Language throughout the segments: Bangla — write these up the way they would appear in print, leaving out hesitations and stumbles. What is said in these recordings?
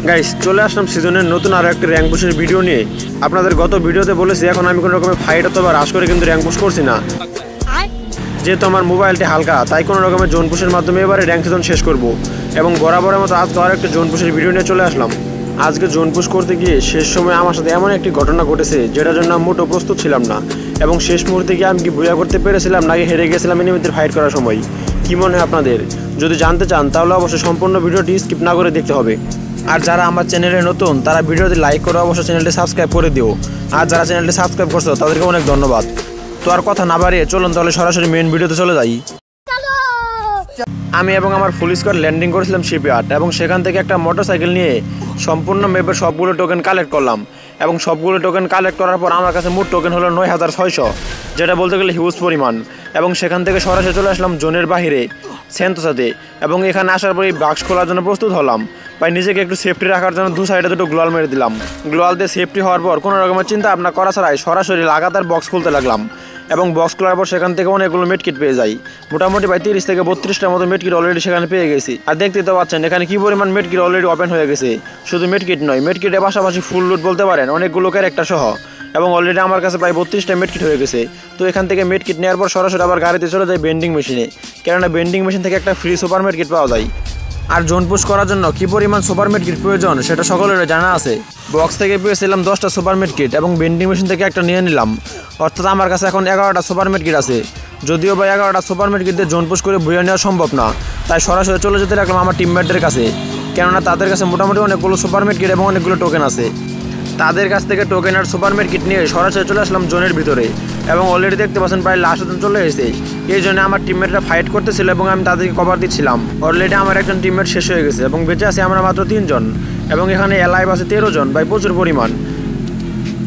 গাইস চলে আসলাম সিজনের নতুন আরো একটা র্যাঙ্ক পুশের ভিডিও নিয়ে। আপনাদের গত ভিডিওতে বলেছি এখন আমি কোনো রকমের ফাইট অথবা রাশ করে কিন্তু র্যাঙ্ক পুশ করছি না, যেহেতু আমার মোবাইলটি হালকা তাই কোনো রকমের জোন পুশের মাধ্যমে এবারে র্যাঙ্ক সিজন শেষ করব এবং বরাবরের মতো আজকে আরও একটা জোন পুশের ভিডিও নিয়ে চলে আসলাম। আজকে জোন পুশ করতে গিয়ে শেষ সময় আমার সাথে এমন একটি ঘটনা ঘটেছে যেটার জন্য আমি মোটেও প্রস্তুত ছিলাম না এবং শেষ মুহূর্তে গিয়ে আমি কি ভুয়া করতে পেরেছিলাম নাকি হেরে গেছিলাম এনিমিদের ফাইট করার সময়। কী মনে হয় আপনাদের? যদি জানতে চান তাহলে অবশ্যই সম্পূর্ণ ভিডিওটি স্কিপ না করে দেখতে হবে। আর যারা আমার চ্যানেলে নতুন তারা ভিডিওটি লাইক করে অবশ্যই চ্যানেলটি সাবস্ক্রাইব করে দিও, আর যারা চ্যানেলটি সাবস্ক্রাইব করছো তাদেরকে অনেক ধন্যবাদ। তো আর কথা না বাড়িয়ে চলুন তাহলে সরাসরি মেন ভিডিওতে চলে যাই। আমি এবং আমার ফুল স্কোয়াড ল্যান্ডিং করেছিলাম শিপইয়ার্ড এবং সেখান থেকে একটা মোটরসাইকেল নিয়ে সম্পূর্ণ ম্যাপের সবগুলো টোকেন কালেক্ট করলাম এবং সবগুলো টোকেন কালেক্ট করার পর আমার কাছে মোট টোকেন হলো 9600, যেটা বলতে গেলে হিউজ পরিমাণ। এবং সেখান থেকে সরাসরি চলে আসলাম জোনের বাহিরে সেন্তোসাতে এবং এখানে আসার পরই বাক্স খোলার জন্য প্রস্তুত হলাম। ভাই নিজেকে একটু সেফটি রাখার জন্য দু সাইডে দুটো গ্লোয়াল মেরে দিলাম। গ্লোয়াল দিয়ে সেফটি হওয়ার পর কোনো রকমের চিন্তা ভাবনা করা ছাড়াই সরাসরি লাগাতার বক্স খুলতে লাগলাম এবং বক্স খোলার পর সেখান থেকে অনেকগুলো মেডকিট পেয়ে যাই। মোটামুটি ভাই 30 থেকে 32টার মতো মেডকিট অলরেডি সেখানে পেয়ে গেছি। আর দেখতে তো পাচ্ছেন এখানে কি পরিমাণ মেডকিট অলরেডি ওপেন হয়ে গেছে। শুধু মেডকিট নয়, মেডকিটের পাশাপাশি ফুল লুট বলতে পারেন অনেকগুলো ক্যারেক্টার সহ, এবং অলরেডি আমার কাছে প্রায় 32টা মেডকিট হয়ে গেছে। তো এখান থেকে মেডকিট নেওয়ার পর সরাসরি আবার গাড়িতে চলে যায় বেন্ডিং মেশিনে, কেননা বেন্ডিং মেশিন থেকে একটা ফ্রি সুপার মেডকিট পাওয়া যায়। আর জোন পুশ করার জন্য কী পরিমাণ সুপার মেডকিট প্রয়োজন সেটা সকলের জানা আছে। বক্স থেকে পেয়েছিলাম 10টা সুপার মেডকিট এবং বেন্ডিং মেশিন থেকে একটা নিয়ে নিলাম, অর্থাৎ আমার কাছে এখন 11টা সুপার মেডকিট আছে। যদিও বা 11টা সুপার মেডকিট দিয়ে জোন পুশ করে ভুয়ে নেওয়া সম্ভব না, তাই সরাসরি চলে যেতে রাখলাম আমার টিমমেটদের কাছে, কেননা তাদের কাছে মোটামুটি অনেকগুলো সুপার মেডকিট এবং অনেকগুলো টোকেন আছে। তাদের কাছ থেকে টোকেন আর সুপার মেডকিট নিয়ে সরাসরি চলে আসলাম জোনের ভিতরে এবং অলরেডি দেখতে পাচ্ছেন প্রায় লাস্ট জন চলে এসেছে। এই জন্য আমার টিমমেটরা ফাইট করতেছিল এবং আমি তাদেরকে কভার দিচ্ছিলাম। অলরেডি আমার একজন টিমমেট শেষ হয়ে গেছে এবং বেঁচে আছে আমরা মাত্র 3 জন এবং এখানে এলাইভ আছে 13 জন, ভাই প্রচুর পরিমাণ।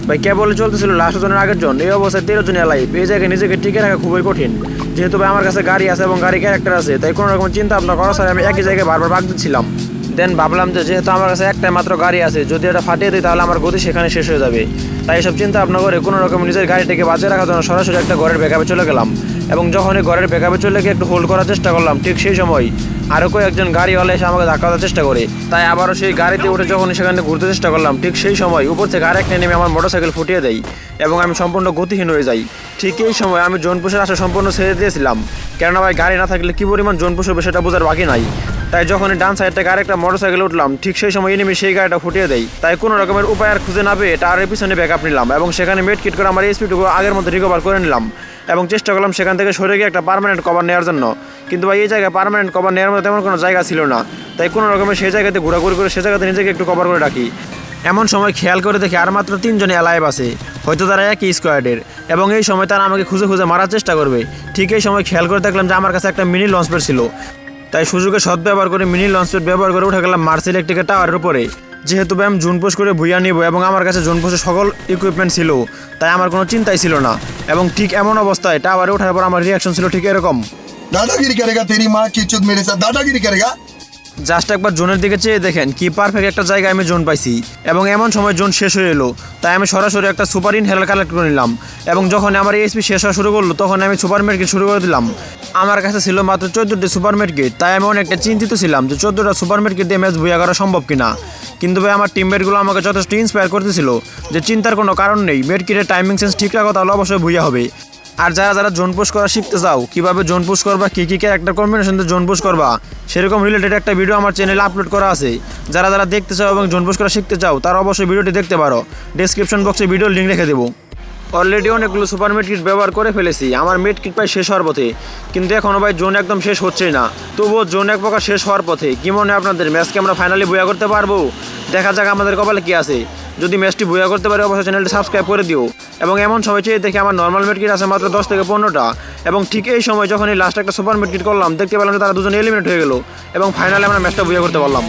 ভাই কেবলে চলতেছিল লাস্ট জনের আগের জন, এই অবস্থায় 13 জন এলাইভ। এই জায়গায় নিজেকে টিকে রাখা খুবই কঠিন, যেহেতু ভাই আমার কাছে গাড়ি আছে এবং গাড়ি ক্যারেক্টার আছে, তাই কোনো রকম চিন্তা ভাবনা করার ছাড়া আমি একই জায়গায় বারবার বাগ দিচ্ছিলাম। দেন ভাবলাম যে যেহেতু আমার কাছে একটাই মাত্র গাড়ি আছে, যদি এটা ফাটিয়ে দিই তাহলে আমার গতি সেখানে শেষ হয়ে যাবে। তাই এসব চিন্তা ভাবনা করে কোনো রকম নিজের গাড়িটাকে বাঁচিয়ে রাখার জন্য সরাসরি একটা ঘরের ব্যাকআপে চলে গেলাম এবং যখন এই ঘরের ব্যাকআপে চলে গিয়ে একটু হোল্ড করার চেষ্টা করলাম, ঠিক সেই সময় আরও কয়েকজন গাড়িওয়ালা এসে আমাকে ধাক্কা দেওয়ার চেষ্টা করে। তাই আবারও সেই গাড়িতে উঠে যখন সেখানে ঘুরতে চেষ্টা করলাম, ঠিক সেই সময় উপর থেকে আরেকটা নেমে আমার মোটরসাইকেল ফুটিয়ে দেয় এবং আমি সম্পূর্ণ গতিহীন হয়ে যাই। ঠিক এই সময় আমি জোন পুশের আশা সম্পূর্ণ ছেড়ে দিয়েছিলাম, কেননা ভাই গাড়ি না থাকলে কী পরিমাণ জোন পুশ হবে সেটা বোঝার বাকি নাই। তাই যখনই ডান সাইড থেকে আরেকটা মোটরসাইকেলে উঠলাম, ঠিক সেই সময় এনিমি সেই গাড়িটা ফুটিয়ে দেয়। তাই কোনো রকমের উপায় আর খুঁজে না পেয়ে টায়ারের পিছনে ব্যাকআপ নিলাম এবং সেখানে মেডকিট করে আমার স্পিডটুকু আগের মধ্যে রিকভার করে নিলাম এবং চেষ্টা করলাম সেখান থেকে সরে গিয়ে একটা পার্মানেন্ট কভার নেওয়ার জন্য। কিন্তু ভাই এই জায়গায় পার্মানেন্ট কভার নেওয়ার মতো তেমন কোনো জায়গা ছিল না, তাই কোনো রকমের সেই জায়গাতে ঘোরাঘুরি করে সে জায়গাতে নিজেকে একটু কভার করে রাখি। এমন সময় খেয়াল করে দেখি আর মাত্র 3 জন অ্যালাইভ আছে, হয়তো তারা একই স্কোয়াডের, এবং এই সময় তারা আমাকে খুঁজে খুঁজে মারার চেষ্টা করবে। ঠিক এই সময় খেয়াল করে দেখলাম যে আমার কাছে একটা মিনি লঞ্চ প্যাড ছিল, তাই সুযোগে সদ্ব্যবহার করে মিনি লঞ্চ প্যাড ব্যবহার করে উঠে গেলাম মার্স ইলেকট্রিকের টাওয়ারের উপরে। যেহেতু আমি জোন পুশ করে ভুইয়া নিব এবং আমার কাছে জোন পুশের সকল ইকুইপমেন্ট ছিল, তাই আমার কোনো চিন্তাই ছিল না। এবং ঠিক এমন অবস্থায় টাওয়ারে ওঠার পর আমার রিয়াকশন ছিল ঠিক এরকম, দাদাগিরি করেগা তেরি মা কি চুদ মেরে সাথ দাদাগিরি করেগা। জাস্ট একবার জোনের দিকে চেয়ে দেখেন কি পারফেক্ট একটা জায়গায় আমি জোন পাইছি এবং এমন সময় জোন শেষ হয়ে এলো, তাই আমি সরাসরি একটা সুপার ইনহেলার কালেক্ট করে নিলাম এবং যখন আমার এসপি শেষ হওয়া শুরু করলো তখন আমি সুপার মেডকিট শুরু করে দিলাম। আমার কাছে ছিল মাত্র 14টি সুপার মেডকিট, তাই আমি অনেকটা চিন্তিত ছিলাম যে 14টা সুপার মেডকিট দিয়ে ম্যাচ ভুয়া করা সম্ভব কিনা। কিন্তু ভাই আমার টিমমেটগুলো আমাকে যথেষ্ট ইন্সপায়ার করতেছিল যে চিন্তার কোনো কারণ নেই, মেডকিটের টাইমিং সেন্স ঠিক রাখো তাহলে অবশ্যই ভুয়া হবে। আর যারা যারা জোন পুশ করা শিখতে চাও, কীভাবে জোন পুশ করবা, কী কী ক্যারেক্টার কম্বিনেশন দিয়ে জোন পুশ করবা, সেরকম রিলেটেড একটা ভিডিও আমার চ্যানেলে আপলোড করা আছে। যারা যারা দেখতে চাও এবং জোন পুশ করা শিখতে চাও তারা অবশ্যই ভিডিওটি দেখতে পারো, ডেসক্রিপশন বক্সে ভিডিওর লিঙ্ক রেখে দেবো। অলরেডি অনেকগুলো সুপার মেডকিট ব্যবহার করে ফেলেছি, আমার মেডকিট প্রায় শেষ হওয়ার পথে, কিন্তু এখনও ভাই জোন একদম শেষ হচ্ছেই না। তবুও জোন এক প্রকার শেষ হওয়ার পথে। কী মনে হয় আপনাদের, ম্যাচকে আমরা ফাইনালি বইয়া করতে পারবো? দেখা যাক আমাদের কপালে কী আছে। যদি ম্যাচটি বইয়া করতে পারে অবশ্যই চ্যানেলটি সাবস্ক্রাইব করে দিও। এবং এমন সময় চেয়ে দেখে আমার নর্মাল মেডকিট আছে মাত্র 10 থেকে 15টা এবং ঠিক এই সময় যখন এই লাস্ট একটা সুপার মেডকিট করলাম দেখতে পেলাম যে তারা দুজন এলিমিনেট হয়ে গেল এবং ফাইনালি আমরা ম্যাচটা বইয়া করতে পারলাম।